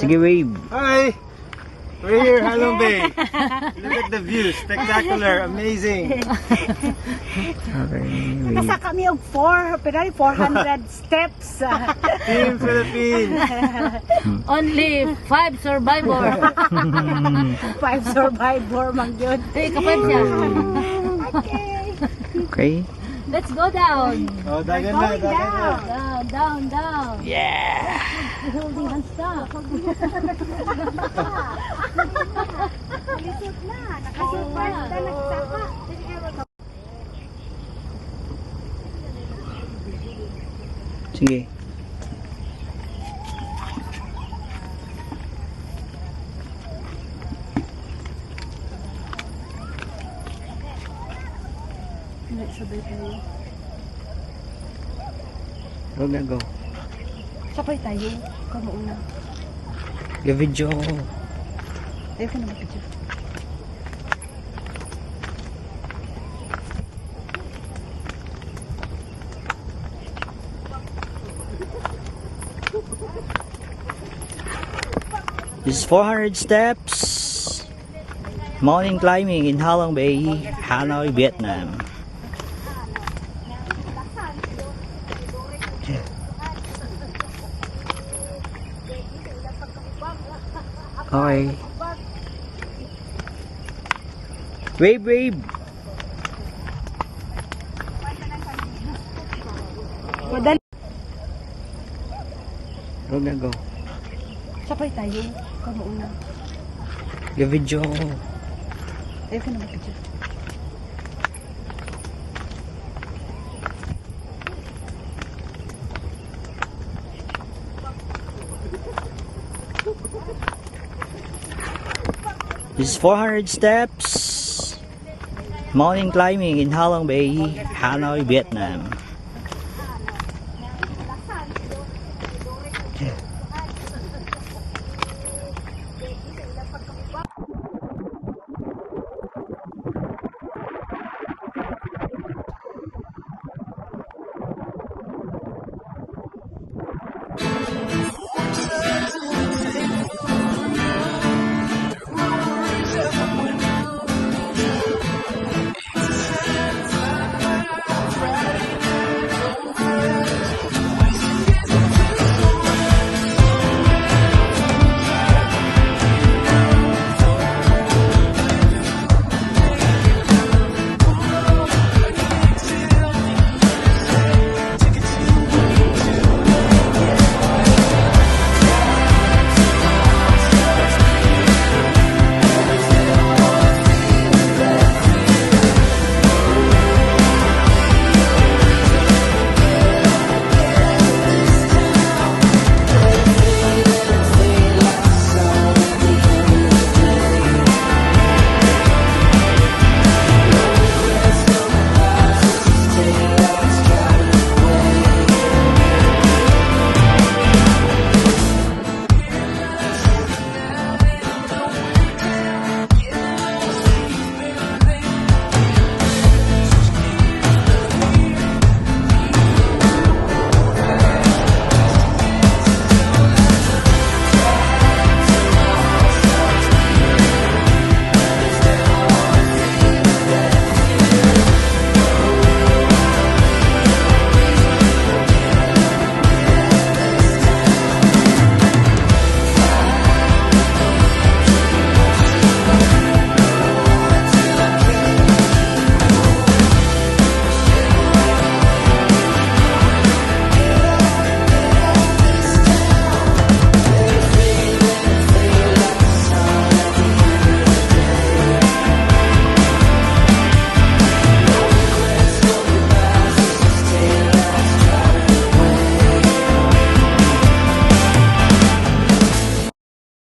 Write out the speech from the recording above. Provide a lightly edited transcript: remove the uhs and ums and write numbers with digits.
Sige, wave. Hi! We're here, Halong Bay. Look at the view, spectacular, amazing. Okay, wave. Nasa kami og 400 steps. Team Philippines. Only 5 survivor. 5 survivor man yun. Eh, kapag siya. Okay. Okay. Let's go down. Oh, dagan na, dagan na. Down. Yeah. Holding hands up. Nakalisot na. Nakasurvive na. Nagsaka. Sige. Sabay tayo. Huwag na go. Sabay tayo. Kamu una. Ga-video ako. Ayaw ko na mag-video. This is 400 steps. Mountain climbing in Halong Bay, Hanoi, Vietnam. Okay. Wave. Madali. Huwag na go. Sabay tayo. Kamu una. Ga-video ako. Ayaw ko na mag-video. This is 400 steps. Mountain climbing in Halong Bay, Hanoi, Vietnam.